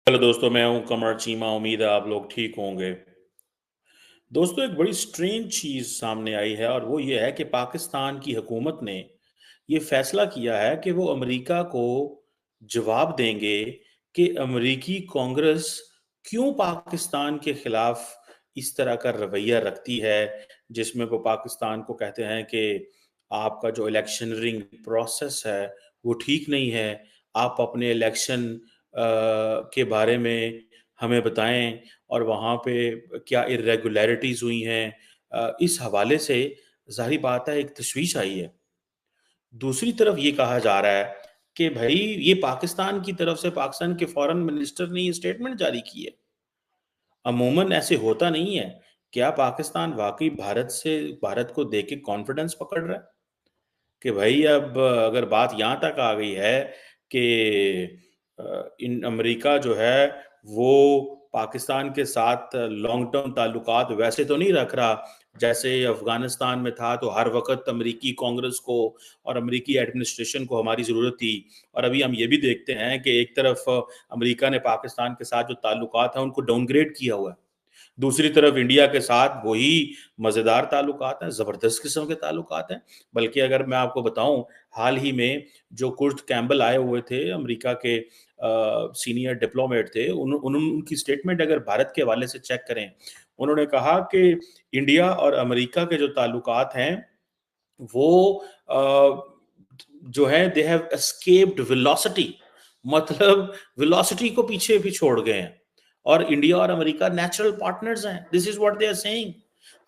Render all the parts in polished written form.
Hello दोस्तों, मैं हूं कमर चीमा। उम्मीद है आप लोग ठीक होंगे। दोस्तों, एक बड़ी स्ट्रेंज चीज़ सामने आई है और वो ये है कि पाकिस्तान की हुकूमत ने ये फैसला किया है कि वो अमेरिका को जवाब देंगे कि अमेरिकी कांग्रेस क्यों पाकिस्तान के खिलाफ इस तरह का रवैया रखती है, जिसमें वो पाकिस्तान को कहते हैं कि आपका जो इलेक्शनरिंग प्रोसेस है वो ठीक नहीं है। आप अपने इलेक्शन के बारे में हमें बताएं और वहाँ पे क्या इरेगुलरिटीज़ हुई हैं। इस हवाले से ज़ाहिर बात है एक तशवीश आई है। दूसरी तरफ ये कहा जा रहा है कि भाई ये पाकिस्तान की तरफ से पाकिस्तान के फॉरेन मिनिस्टर ने ये स्टेटमेंट जारी की है। अमूमन ऐसे होता नहीं है। क्या पाकिस्तान वाकई भारत को देख के कॉन्फिडेंस पकड़ रहा है कि भाई अब अगर बात यहाँ तक आ गई है कि इन अमेरिका जो है वो पाकिस्तान के साथ लॉन्ग टर्म ताल्लुकात वैसे तो नहीं रख रहा जैसे अफगानिस्तान में था, तो हर वक्त अमेरिकी कांग्रेस को और अमेरिकी एडमिनिस्ट्रेशन को हमारी ज़रूरत थी। और अभी हम ये भी देखते हैं कि एक तरफ अमेरिका ने पाकिस्तान के साथ जो ताल्लुकात हैं उनको डाउनग्रेड किया हुआ है, दूसरी तरफ इंडिया के साथ वही मज़ेदार ताल्लुकात हैं, ज़बरदस्त किस्म के ताल्लुकात हैं। बल्कि अगर मैं आपको बताऊं, हाल ही में जो कुर्ट कैम्बल आए हुए थे, अमेरिका के सीनियर डिप्लोमेट थे, उनकी स्टेटमेंट अगर भारत के हवाले से चेक करें, उन्होंने कहा कि इंडिया और अमेरिका के जो ताल्लुकात हैं वो जो है दे हैव एस्केप्ड वेलोसिटी, मतलब वेलोसिटी को पीछे भी छोड़ गए हैं और इंडिया और अमेरिका नेचुरल पार्टनर्स हैं। This is what they are saying.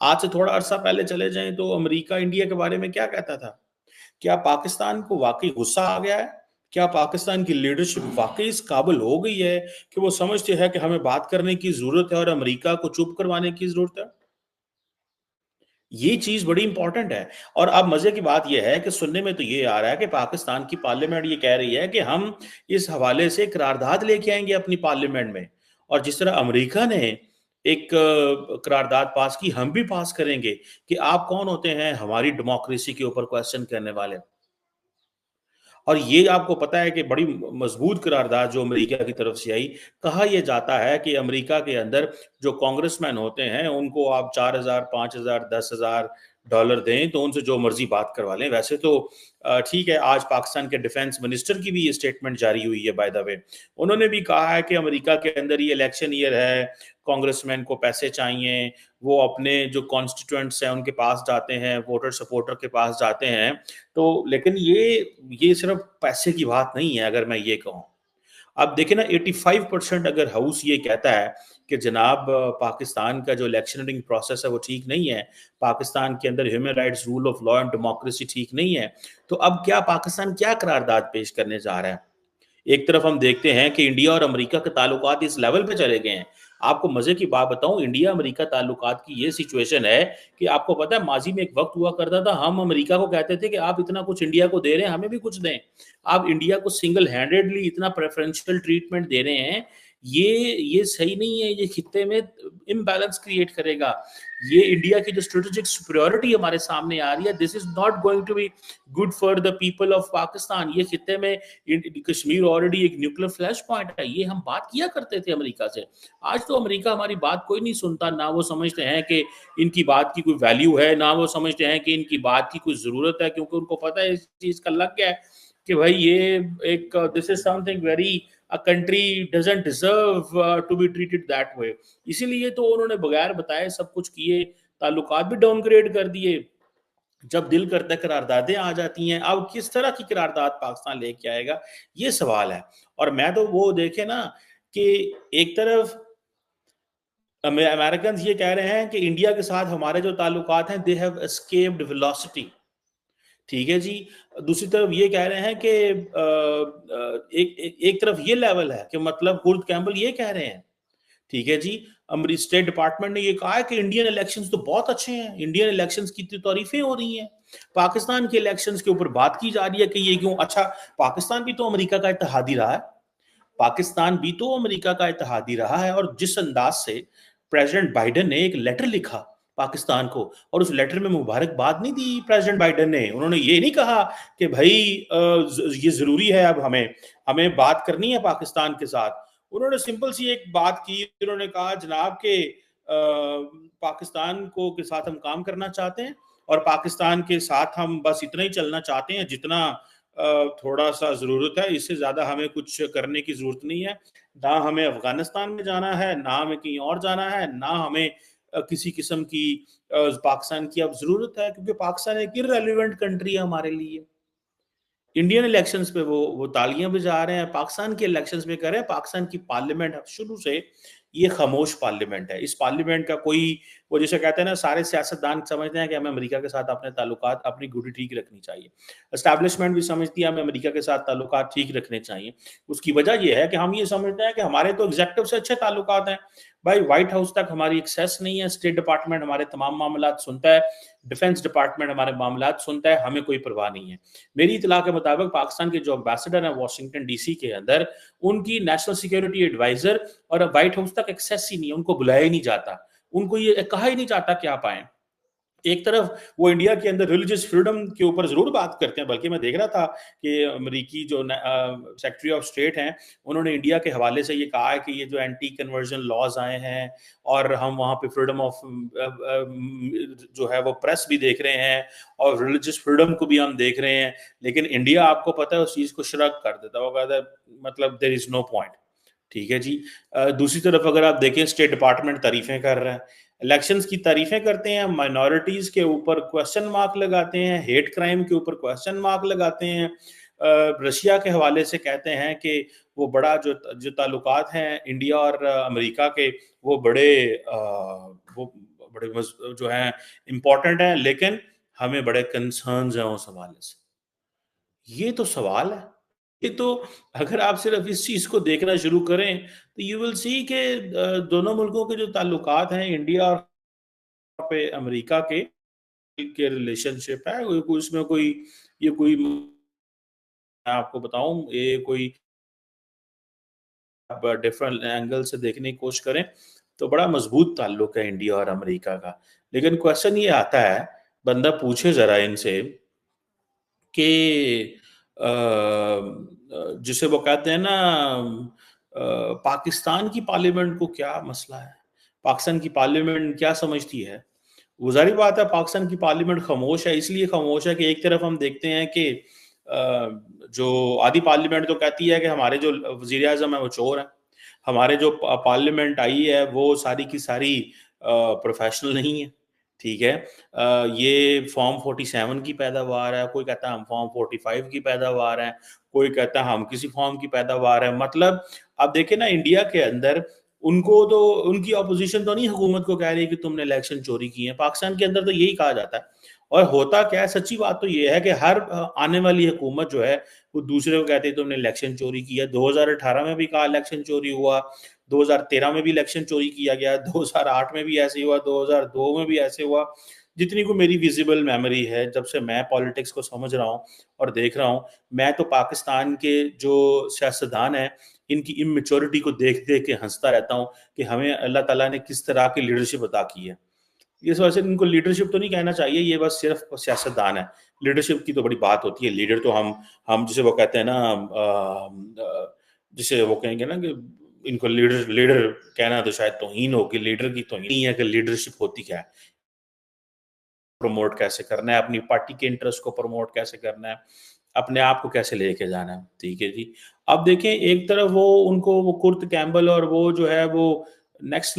आज से थोड़ा अरसा पहले चले जाएं तो अमेरिका इंडिया के बारे में क्या कहता था? क्या पाकिस्तान को वाकई गुस्सा आ गया है? क्या पाकिस्तान की लीडरशिप वाकई इस काबिल हो गई है कि वो समझते हैं कि हमें बात करने की जरूरत है और अमेरिका को चुप करवाने की जरूरत है? ये चीज बड़ी इंपॉर्टेंट है। और अब मजे की बात यह है कि सुनने में तो ये आ रहा है कि पाकिस्तान की पार्लियामेंट ये कह रही है कि हम इस हवाले से करारदाद लेके आएंगे अपनी पार्लियामेंट में, और जिस तरह अमेरिका ने एक करारदाद पास की, हम भी पास करेंगे कि आप कौन होते हैं हमारी डेमोक्रेसी के ऊपर क्वेश्चन करने वाले। और ये आपको पता है कि बड़ी मजबूत करारदाद जो अमेरिका की तरफ से आई। कहा यह जाता है कि अमेरिका के अंदर जो कांग्रेसमैन होते हैं उनको आप 4,000, 5,000, 10,000 डॉलर दें तो उनसे जो मर्जी बात करवा लें। वैसे तो ठीक है, आज पाकिस्तान के डिफेंस मिनिस्टर की भी ये स्टेटमेंट जारी हुई है बाय द वे। उन्होंने भी कहा है कि अमेरिका के अंदर ये इलेक्शन ईयर है, कांग्रेसमैन को पैसे चाहिए, वो अपने जो कॉन्स्टिट्यूएंट्स हैं उनके पास जाते हैं, वोटर सपोर्टर के पास जाते हैं। तो लेकिन ये सिर्फ पैसे की बात नहीं है। अगर मैं ये कहूँ, अब देखिए ना, 85% अगर हाउस ये कहता है कि जनाब पाकिस्तान का जो इलेक्शनरिंग प्रोसेस है वो ठीक नहीं है, पाकिस्तान के अंदर human rights, rule of law and democracy ठीक नहीं है, तो अब क्या पाकिस्तान क्या करारदाद पेश करने जा रहा है? एक तरफ हम देखते हैं कि इंडिया और अमेरिका के ताल्लुकात इस लेवल पे चले गए हैं। आपको मजे की बात बताऊं, इंडिया अमेरिका ताल्लुकात की ये सिचुएशन है कि आपको पता है माजी में एक वक्त हुआ करता था, हम अमेरिका को कहते थे कि आप इतना कुछ इंडिया को दे रहे हैं, हमें भी कुछ दें। आप इंडिया को सिंगल हैंडेडली इतना प्रेफरेंशियल ट्रीटमेंट दे रहे हैं, ये सही नहीं है। ये खित्ते में इम्बैलेंस क्रिएट करेगा। ये इंडिया की जो स्ट्रेटेजिक सुपरियोरिटी हमारे सामने आ रही है, this is not going to be good for the people of Pakistan. ये खित्ते में कश्मीर ऑलरेडी एक न्यूक्लियर फ्लैश पॉइंट है। ये हम बात किया करते थे अमेरिका से। आज तो अमेरिका हमारी बात कोई नहीं सुनता, ना वो समझते हैं कि इनकी बात की कोई वैल्यू है, ना वो समझते हैं कि इनकी बात की कोई जरूरत है, क्योंकि उनको पता है इस चीज का लग गया है कि भाई ये एक this is something very, a country doesn't deserve to be treated that way. इसीलिए तो उन्होंने बगैर बताए सब कुछ किए, ताल्लुकात भी डाउनग्रेड कर दिए। जब दिल करता है करारदादें आ जाती हैं। अब किस तरह की करारदाद पाकिस्तान लेके आएगा, ये सवाल है। और मैं तो वो देखे ना कि एक तरफ अमेरिकन ये कह रहे हैं कि इंडिया के साथ हमारे जो ताल्लुकात हैं दे हैव एस्केप्ड वेलोसिटी, ठीक है जी। दूसरी तरफ ये कह रहे हैं कि एक तरफ ये लेवल है कि मतलब कुर्द कैम्बल ये कह रहे हैं, ठीक है जी। अमरीकी स्टेट डिपार्टमेंट ने ये कहा है कि इंडियन इलेक्शंस तो बहुत अच्छे हैं, इंडियन इलेक्शंस की तारीफें हो रही हैं। पाकिस्तान के इलेक्शंस के ऊपर बात की जा रही है कि ये क्यों अच्छा। पाकिस्तान भी तो अमेरिका का इत्तेहादी रहा है, पाकिस्तान भी तो अमेरिका का इत्तेहादी रहा है। और जिस अंदाज से प्रेसिडेंट बाइडेन ने एक लेटर लिखा पाकिस्तान को, और उस लेटर में मुबारकबाद नहीं दी प्रेसिडेंट बाइडेन ने, उन्होंने ये नहीं कहा कि भाई ये जरूरी है, अब हमें हमें बात करनी है पाकिस्तान के साथ। उन्होंने सिंपल सी एक बात की, उन्होंने कहा जनाब के पाकिस्तान को के साथ हम काम करना चाहते हैं और पाकिस्तान के साथ हम बस इतना ही चलना चाहते हैं जितना थोड़ा सा ज़रूरत है, इससे ज़्यादा हमें कुछ करने की ज़रूरत नहीं है। ना हमें अफ़गानिस्तान में जाना है, ना हमें कहीं और जाना है, ना हमें किसी किस्म की पाकिस्तान की अब ज़रूरत है, क्योंकि पाकिस्तान एक इर्रेलेवेंट कंट्री है हमारे लिए। इंडियन इलेक्शंस पे वो तालियां बजा रहे हैं, पाकिस्तान के इलेक्शंस में कर रहे हैं। पाकिस्तान की पार्लियामेंट शुरू से ये खामोश पार्लियामेंट है। इस पार्लियामेंट का कोई, वो जैसे कहते हैं ना, सारे सियासतदान समझते हैं कि हमें अमेरिका के साथ अपने ताल्लुकात, अपनी गुडी ठीक रखनी चाहिए। एस्टैब्लिशमेंट भी समझती है हमें अमेरिका के साथ ताल्लुकात ठीक रखने चाहिए। उसकी वजह ये है कि हम ये समझते हैं कि हमारे तो एग्जेक्टिव से अच्छे ताल्लुकात हैं। भाई व्हाइट हाउस तक हमारी एक्सेस नहीं है, स्टेट डिपार्टमेंट हमारे तमाम मामलात सुनता है, डिफेंस डिपार्टमेंट हमारे मामलात सुनता है, हमें कोई परवाह नहीं है। मेरी इतला के मुताबिक पाकिस्तान के जो एम्बेसडर हैं वाशिंगटन डीसी के अंदर, उनकी नेशनल सिक्योरिटी एडवाइजर और व्हाइट हाउस तक एक्सेस ही नहीं है, उनको बुलाया ही नहीं जाता, उनको ये कहा ही नहीं जाता कि आप आए। एक तरफ वो इंडिया के अंदर रिलीजियस फ्रीडम के ऊपर जरूर बात करते हैं, बल्कि मैं देख रहा था कि अमेरिकी जो सेक्रेटरी ऑफ स्टेट हैं, उन्होंने इंडिया के हवाले से ये कहा है कि ये जो एंटी कन्वर्जन लॉज आए हैं और हम वहाँ पे फ्रीडम ऑफ जो है वो प्रेस भी देख रहे हैं और रिलीजियस फ्रीडम को भी हम देख रहे हैं, लेकिन इंडिया आपको पता है उस चीज को श्रग कर देता है, वो कहता है मतलब देयर इज नो पॉइंट। ठीक है जी। दूसरी तरफ अगर आप देखें, स्टेट डिपार्टमेंट तारीफें कर रहा है, इलेक्शंस की तारीफें करते हैं, माइनॉरिटीज के ऊपर क्वेश्चन मार्क लगाते हैं, हेट क्राइम के ऊपर क्वेश्चन मार्क लगाते हैं, रशिया के हवाले से कहते हैं कि वो बड़ा जो जो ताल्लुकात हैं इंडिया और अमेरिका के, वो वो बड़े जो हैं इम्पोर्टेंट हैं, लेकिन हमें बड़े कंसर्न्स हैं उस हवाले से। ये तो सवाल है। ये तो, अगर आप सिर्फ इस चीज को देखना शुरू करें तो यू विल सी के दोनों मुल्कों के जो ताल्लुकात हैं इंडिया और पे अमेरिका के रिलेशनशिप है, उसमें कोई, ये कोई, मैं आपको बताऊं, ये कोई आप डिफरेंट एंगल से देखने की कोशिश करें तो बड़ा मजबूत ताल्लुक है इंडिया और अमेरिका का। लेकिन क्वेश्चन ये आता है, बंदा पूछे जरा इनसे कि जिसे वो कहते हैं ना, पाकिस्तान की पार्लियामेंट को क्या मसला है, पाकिस्तान की पार्लियामेंट क्या समझती है। वो जारी बात है, पाकिस्तान की पार्लियामेंट खामोश है, इसलिए खामोश है कि एक तरफ हम देखते हैं कि जो आधी पार्लियामेंट तो कहती है कि हमारे जो वजीर आजम है वो चोर है, हमारे जो पार्लियामेंट आई है वो सारी की सारी प्रोफेशनल नहीं है। ठीक है। ये फॉर्म 47 की पैदावार है, कोई कहता है हम फॉर्म 45 की पैदावार है, कोई कहता है हम किसी फॉर्म की पैदावार है। मतलब आप देखें ना, इंडिया के अंदर उनको तो, उनकी अपोजिशन तो नहीं हुकूमत को कह रही कि तुमने इलेक्शन चोरी किए हैं, पाकिस्तान के अंदर तो यही कहा जाता है। और होता क्या है, सच्ची बात तो ये है कि हर आने वाली हुकूमत जो है वो दूसरे को कहती है तुमने इलेक्शन चोरी किया। 2018 में भी कहा इलेक्शन चोरी हुआ, 2013 में भी इलेक्शन चोरी किया गया, 2008 में भी ऐसे हुआ, 2002 में भी ऐसे हुआ। जितनी को मेरी विजिबल मेमोरी है, जब से मैं पॉलिटिक्स को समझ रहा हूँ और देख रहा हूँ, मैं तो पाकिस्तान के जो सियासतदान हैं इनकी इमेच्योरिटी को देख देख के हंसता रहता हूँ कि हमें अल्लाह ताला ने किस तरह की लीडरशिप अता की है। इस वजह से इनको लीडरशिप तो नहीं कहना चाहिए, ये बस सिर्फ सियासतदान है। लीडरशिप की तो बड़ी बात होती है। लीडर तो हम जिसे वो कहते हैं ना, जिसे वो कहेंगे ना कि इनको लीडर लीडर कहना तो शायद तौहीन होगी, लीडर की तौहीन नहीं है कि लीडरशिप होती क्या है, प्रमोट कैसे करना है, अपनी पार्टी के इंटरेस्ट को प्रमोट कैसे करना है, अपने आप को कैसे लेके जाना है। ठीक है जी। अब देखें, एक तरफ वो उनको वो कुर्ट कैम्बल और वो जो है वो नेक्स्ट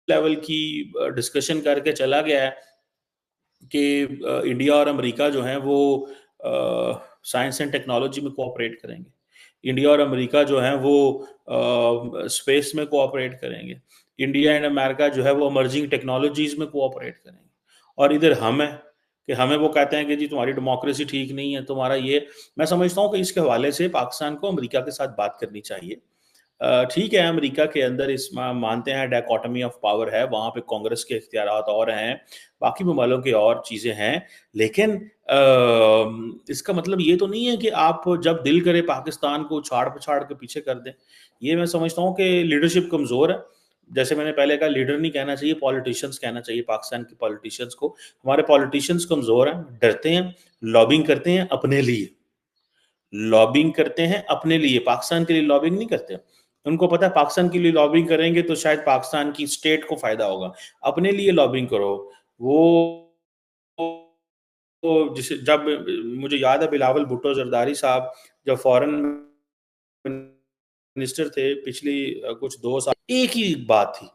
लेवल की डिस्कशन करके चला गया है कि इंडिया और अमेरिका जो हैं वो साइंस एंड टेक्नोलॉजी में कोऑपरेट करेंगे। इंडिया और अमेरिका जो हैं वो स्पेस में कोऑपरेट करेंगे। इंडिया एंड अमेरिका जो है वो इमर्जिंग टेक्नोलॉजीज में कोऑपरेट करेंगे। और इधर हम हैं कि हमें वो कहते हैं कि जी तुम्हारी डेमोक्रेसी ठीक नहीं है, तुम्हारा ये। मैं समझता हूँ कि इसके हवाले से पाकिस्तान को अमेरिका के साथ बात करनी चाहिए। ठीक है, अमेरिका के अंदर इस मानते हैं डायकोटमी ऑफ पावर है, वहाँ पे कांग्रेस के इख्तियारात और हैं, बाकी ममालों के और चीज़ें हैं, लेकिन इसका मतलब ये तो नहीं है कि आप जब दिल करे पाकिस्तान को छाड़-पछाड़ के पीछे कर दें। ये मैं समझता हूँ कि लीडरशिप कमज़ोर है। जैसे मैंने पहले कहा, लीडर नहीं कहना चाहिए, पॉलिटिशियंस कहना चाहिए पाकिस्तान के पॉलिटिशियंस को। हमारे पॉलिटिशियंस कमज़ोर हैं, डरते हैं, लॉबिंग करते हैं अपने लिए। लॉबिंग करते हैं अपने लिए, पाकिस्तान के लिए लॉबिंग नहीं करते। उनको पता है पाकिस्तान के लिए लॉबिंग करेंगे तो शायद पाकिस्तान की स्टेट को फ़ायदा होगा। अपने लिए लॉबिंग करो। वो जिसे जब मुझे याद है बिलावल भुट्टो ज़रदारी साहब जब फ़ॉरेन मिनिस्टर थे पिछली कुछ 2 साल एक ही बात थी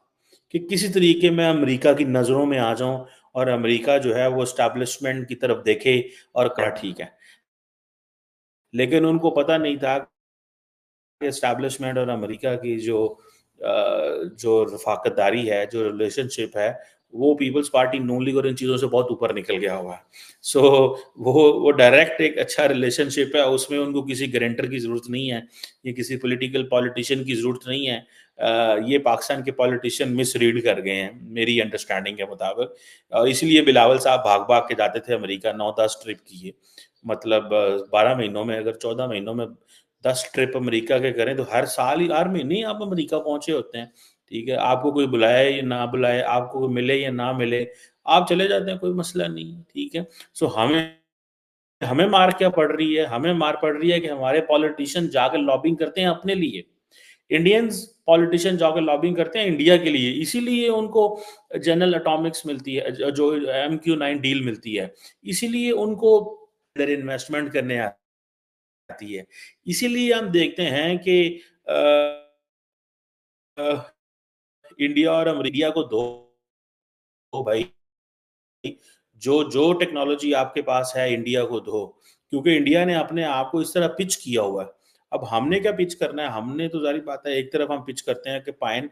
कि किसी तरीके में अमेरिका की नज़रों में आ जाऊँ और अमेरिका जो है वो एस्टेब्लिशमेंट की तरफ देखे और कहा ठीक है। लेकिन उनको पता नहीं था एस्टैब्लिशमेंट और अमेरिका की जो रफ़ाकतदारी है, जो रिलेशनशिप है, वो पीपल्स पार्टी, नून लीग और इन चीज़ों से बहुत ऊपर निकल गया हुआ है। सो वो डायरेक्ट एक अच्छा रिलेशनशिप है, उसमें उनको किसी गारंटर की ज़रूरत नहीं है, या किसी पॉलिटिकल पॉलिटिशियन की ज़रूरत नहीं है। ये पाकिस्तान के पॉलिटिशियन मिसरीड कर गए हैं, मेरी अंडरस्टैंडिंग के मुताबिक। इसलिए बिलावल साहब भाग-भाग के जाते थे अमेरिका, 9-10 ट्रिप किए। मतलब 12 महीनों में अगर 14 महीनों में 10 ट्रिप अमेरिका के करें तो हर साल ही हर महीने ही आप अमेरिका पहुंचे होते हैं। ठीक है, आपको कोई बुलाए या ना बुलाए, आपको कोई मिले या ना मिले, आप चले जाते हैं, कोई मसला नहीं है। ठीक है, सो हमें हमें मार क्या पड़ रही है? हमें मार पड़ रही है कि हमारे पॉलिटिशियन जाकर लॉबिंग करते हैं अपने लिए। इंडियंस पॉलिटिशियन जाकर लॉबिंग करते हैं इंडिया के लिए, इसीलिए उनको जनरल एटॉमिक्स मिलती है, जो MQ-9 डील मिलती है, इसीलिए उनको इधर इन्वेस्टमेंट करने आती है। इसीलिए हम देखते हैं कि अ, अ, इंडिया और अमेरिका को दो भाई, जो जो टेक्नोलॉजी आपके पास है इंडिया को दो, क्योंकि इंडिया ने अपने आप को इस तरह पिच किया हुआ है। अब हमने क्या पिच करना है? हमने तो ज़ाहिर बात है, एक तरफ हम पिच करते हैं कि पाइन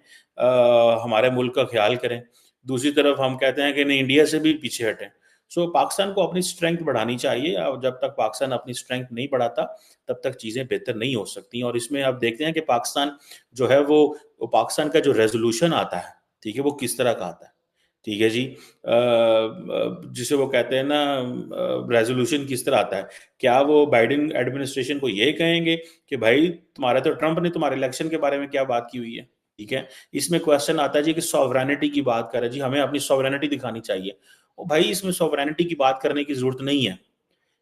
हमारे मुल्क का ख्याल करें, दूसरी तरफ हम कहते हैं कि नहीं इंडिया से भी पीछे हटें। सो पाकिस्तान को अपनी स्ट्रेंथ बढ़ानी चाहिए और जब तक पाकिस्तान अपनी स्ट्रेंथ नहीं बढ़ाता, तब तक चीज़ें बेहतर नहीं हो सकती और इसमें आप देखते हैं कि पाकिस्तान जो है वो पाकिस्तान का जो रेज़ोल्यूशन आता है, ठीक है? वो किस तरह का आता है, ठीक है जी? जिसे वो कहते हैं ना रेज़ोल्यूशन किस तरह आता है? क्या वो बाइडेन एडमिनिस्ट्रेशन को ये कहेंगे कि भाई तुम्हारा तो ट्रंप ने तुम्हारे इलेक्शन के बारे में क्या बात की हुई है? ठीक है? इसमें क्वेश्चन आता है जी कि सॉवरेनिटी की बात कर रहे हैं जी, हमें अपनी सॉवरेनिटी दिखानी चाहिए। ओ भाई इसमें सॉवरेनिटी की बात करने की ज़रूरत नहीं है।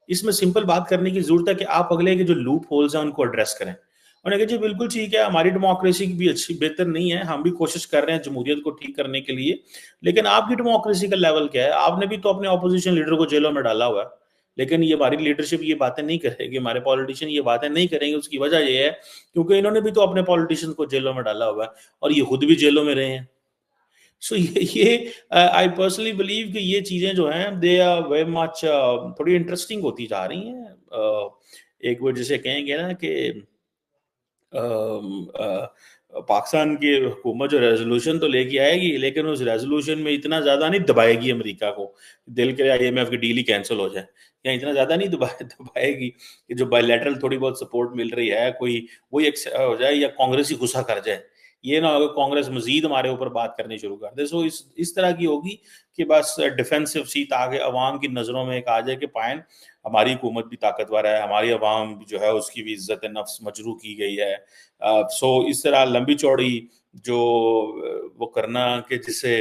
इसमें सिंपल बात करने की ज़रूरत है कि आप अगले के जो लूप होल्स हैं उनको एड्रेस करें। उन्होंने कहा जी बिल्कुल ठीक है, हमारी डेमोक्रेसी भी अच्छी बेहतर नहीं है, हम भी कोशिश कर रहे हैं जमहूरियत को ठीक करने के लिए, लेकिन आपकी डेमोक्रेसी का लेवल क्या है? आपने भी तो अपने ऑपोजिशन लीडर को जेलों में डाला हुआ है। लेकिन ये हमारी लीडरशिप ये बातें नहीं करेगी, हमारे पॉलिटिशियन ये बातें नहीं करेंगे, उसकी वजह ये है क्योंकि इन्होंने भी तो अपने पॉलिटिशियंस को जेलों में डाला हुआ है और ये खुद भी जेलों में रहे हैं। सो ये आई पर्सनली बिलीव कि ये चीज़ें जो हैं दे आर वेरी मच थोड़ी इंटरेस्टिंग होती जा रही हैं। एक वो जिसे कहेंगे ना कि पाकिस्तान की हुकूमत जो रेज़ोल्यूशन तो लेके आएगी, लेकिन उस रेज़ोल्यूशन में इतना ज़्यादा नहीं दबाएगी अमेरिका को, दिल करे IMF की डील ही कैंसल हो जाए। या इतना ज़्यादा नहीं दबाएगी कि जो बायलैटरल थोड़ी बहुत सपोर्ट मिल रही है, कोई वही हो जाए या कांग्रेस ही गुस्सा कर जाए। ये ना हो कि कांग्रेस मज़ीद हमारे ऊपर बात करनी शुरू कर दे। सो इस तरह की होगी कि बस डिफेंसिव सी ताकि अवाम की नज़रों में एक आ जाए कि पाएँ हमारी हुकूमत भी ताकतवर है, हमारी अवाम जो है उसकी भी इज़्ज़त नफ्स मजरूह की गई है। सो इस तरह लंबी चौड़ी जो वो करना कि जिससे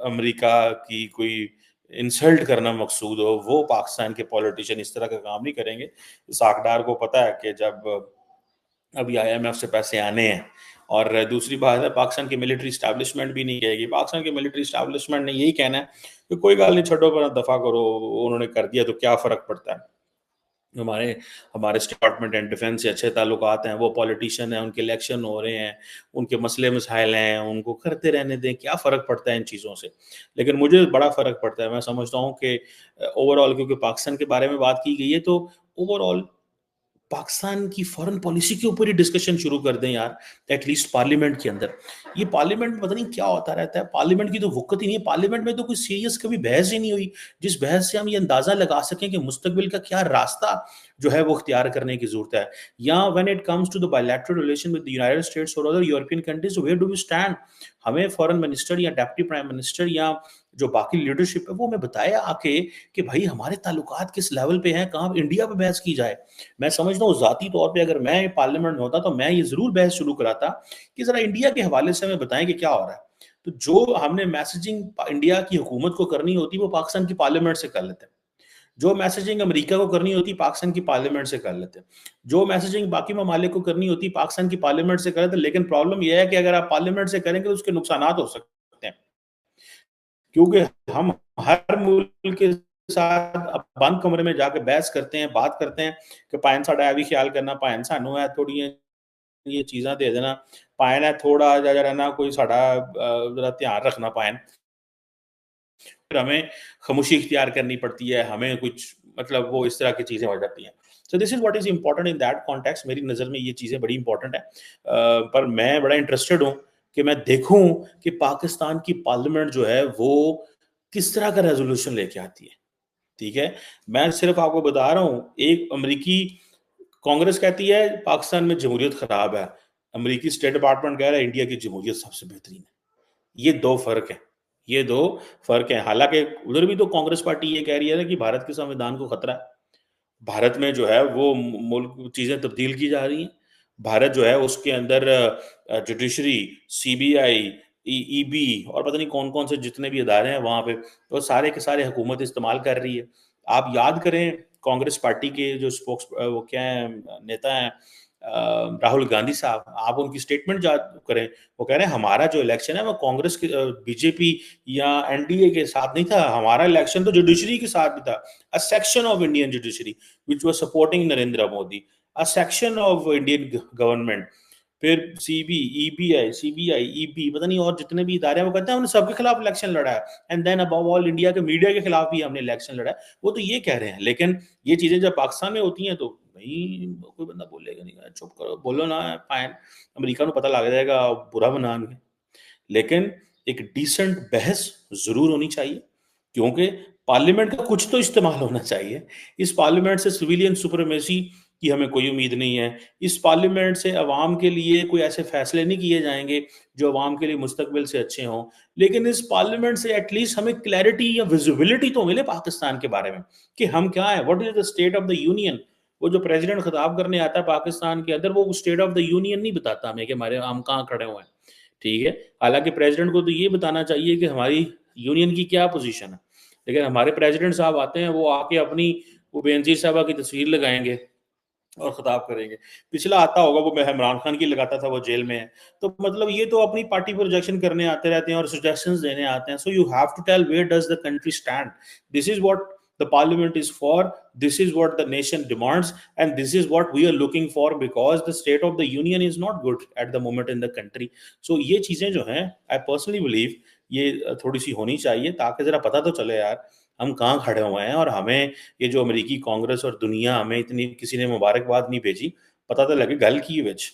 अमेरिका की कोई इंसल्ट करना मकसूद हो, वो पाकिस्तान के पॉलिटिशियन इस तरह का काम नहीं करेंगे। साकडार को पता है कि जब अभी IMF से पैसे आने हैं और दूसरी बात है पाकिस्तान की मिलिट्री एस्टैब्लिशमेंट भी नहीं कहेगी। पाकिस्तान की मिलिट्री एस्टैब्लिशमेंट ने यही कहना है कि कोई गल नहीं छोड़ो पर दफ़ा करो, उन्होंने कर दिया तो क्या फ़र्क पड़ता है। हमारे हमारे डिपार्टमेंट एंड डिफेंस से अच्छे ताल्लुकात हैं, वो पॉलिटिशियन हैं, उनके इलेक्शन हो रहे हैं, उनके मसले मसाइल हैं, उनको करते रहने दें, क्या फ़र्क पड़ता है इन चीज़ों से। लेकिन मुझे बड़ा फ़र्क पड़ता है, मैं समझता हूँ कि ओवरऑल क्योंकि पाकिस्तान के बारे में बात की गई है, तो ओवरऑल पाकिस्तान की फॉरेन पॉलिसी के ऊपर ही डिस्कशन शुरू कर दें यार, एटलीस्ट पार्लियामेंट के अंदर। ये पार्लियामेंट में पता नहीं क्या होता रहता है, पार्लियामेंट की तो वक़्त ही नहीं है, पार्लियामेंट में तो कोई सीरियस कभी बहस ही नहीं हुई, जिस बहस से हम ये अंदाज़ा लगा सकें कि मुस्तकबिल का क्या रास्ता जो है वो इख्तियार करने की ज़रूरत है। या when it comes to the bilateral relation with the United States और other European countries, where do we stand? हमें फॉरेन मिनिस्टर या डिप्टी प्राइम मिनिस्टर या जो बाकी लीडरशिप है, वो हमें बताए आके कि भई हमारे ताल्लुकात किस लेवल पे हैं, कहाँ इंडिया पे बहस की जाए। मैं समझता हूँ ज़ाती तौर पे अगर मैं पार्लियामेंट में होता तो मैं ये ज़रूर बहस शुरू कराता कि ज़रा इंडिया के हवाले से हमें बताएँ कि क्या हो रहा है। तो जो हमने मैसेजिंग इंडिया की हुकूमत को करनी होती है वो पाकिस्तान की पार्लियामेंट से कर लेते हैं। जो मैसेजिंग अमेरिका को करनी होती पाकिस्तान की पार्लियामेंट से कर लेते हैं। जो मैसेजिंग बाकी ममालिक को करनी होती पाकिस्तान की पार्लियामेंट से कर लेते हैं, लेकिन प्रॉब्लम ये है कि अगर आप पार्लियामेंट से करेंगे तो उसके नुकसानात हो सकते हैं। क्योंकि हम हर मुल्क के साथ बंद कमरे में जाके बहस करते हैं, बात करते हैं कि भाएं साडा भी ख्याल करना, भाएं सानू है थोड़ियां ये चीज़ां दे देना, भाएं ना थोड़ा जरा ना कोई साडा जरा ध्यान रखना भाएं। फिर हमें खामोशी इख्तियार करनी पड़ती है, हमें कुछ मतलब वो इस तरह की चीज़ें हो जाती हैं। So this is what is important in that context. मेरी नज़र में ये चीज़ें बड़ी इम्पोर्टेंट है। पर मैं बड़ा इंटरेस्टेड हूँ कि मैं देखूँ कि पाकिस्तान की पार्लियामेंट जो है वो किस तरह का रेज़ोल्यूशन लेके आती है, ठीक है? मैं सिर्फ़ आपको बता रहा हूँ, एक अमेरिकी कांग्रेस कहती है पाकिस्तान में जमहूरियत खराब है, अमेरिकी स्टेट डिपार्टमेंट कह रहा है इंडिया की जमहूरियत सबसे बेहतरीन है। ये 2 फ़र्क हैं, ये 2 फ़र्क हैं। हालाँकि उधर भी तो कांग्रेस पार्टी ये कह रही है ना कि भारत के संविधान को खतरा है। भारत में जो है वो मुल्क चीज़ें तब्दील की जा रही हैं। भारत जो है उसके अंदर जुडिशरी, सीबीआई, ईबी और पता नहीं कौन-कौन से जितने भी इदारे हैं वहाँ पे, वो सारे के सारे हुकूमत इस्तेमाल कर रही है। आप याद करें कांग्रेस पार्टी के जो वो क्या हैं नेता हैं राहुल गांधी साहब, आप उनकी स्टेटमेंट याद करें। वो कह रहे हैं हमारा जो इलेक्शन है वो कांग्रेस के बीजेपी या एनडीए के साथ नहीं था, हमारा इलेक्शन तो जुडिशरी के साथ भी था। A section of Indian judiciary which was supporting Narendra Modi, a section of Indian government, फिर सीबीआई, ईबी पता नहीं और जितने भी इदारे हैं वो कहते हैं हमने सबके खिलाफ इलेक्शन लड़ा है and then above all India के मीडिया के खिलाफ भी हमने इलेक्शन लड़ा है। वो तो ये कह रहे हैं, लेकिन ये चीज़ें जब पाकिस्तान में होती हैं तो भाई कोई बंदा बोलेगा नहीं, यार चुप करो, बोलो ना फाइन, अमेरिका को पता लग जाएगा बुरा बनाएंगे। लेकिन एक डिसेंट बहस ज़रूर होनी चाहिए, क्योंकि पार्लियामेंट का कुछ तो इस्तेमाल होना चाहिए। इस पार्लियामेंट से सिविलियन सुप्रीमेसी की हमें कोई उम्मीद नहीं है। इस पार्लियामेंट से अवाम के लिए कोई ऐसे फैसले नहीं किए जाएँगे, जो अवाम के लिए मुस्तकबिल से अच्छे हों। लेकिन इस पार्लियामेंट से एटलीस्ट हमें क्लैरिटी या विज़िबिलिटी तो मिले पाकिस्तान के बारे में, कि हम क्या हैं? What is the state of the union? वो जो प्रेज़िडेंट खिताब करने आता है पाकिस्तान के अंदर, वो स्टेट ऑफ द यूनियन नहीं बताता हमें कि हमारे हम कहाँ खड़े हुए हैं। ठीक है? हालाँकि प्रेज़िडेंट को तो ये बताना चाहिए कि हमारी यूनियन की क्या पोज़ीशन है। लेकिन हमारे प्रेज़िडेंट साहब आते हैं, वो आके अपनी वो बेनज़ीर साहबा की तस्वीर लगाएँगे और खिताब करेंगे। पिछला आता होगा वो मैं इमरान खान की लगाता था, वो जेल में है। तो मतलब ये तो अपनी पार्टी प्रोजेक्शन करने आते रहते हैं और सजेशंस देने आते हैं। So you have to tell where does the country stand. This is what the parliament is for, this is what the nation demands and this is what we are looking for, because the state of the union is not good at the moment in the country. So ये चीज़ें जो हैं, I personally believe ये थोड़ी-सी होनी चाहिए, ताकि ज़रा पता तो चले यार, हम कहाँ खड़े हुए हैं और हमें ये जो अमेरिकी कांग्रेस और दुनिया हमें इतनी किसी ने मुबारकबाद नहीं भेजी, पता तो लगे गल की विच।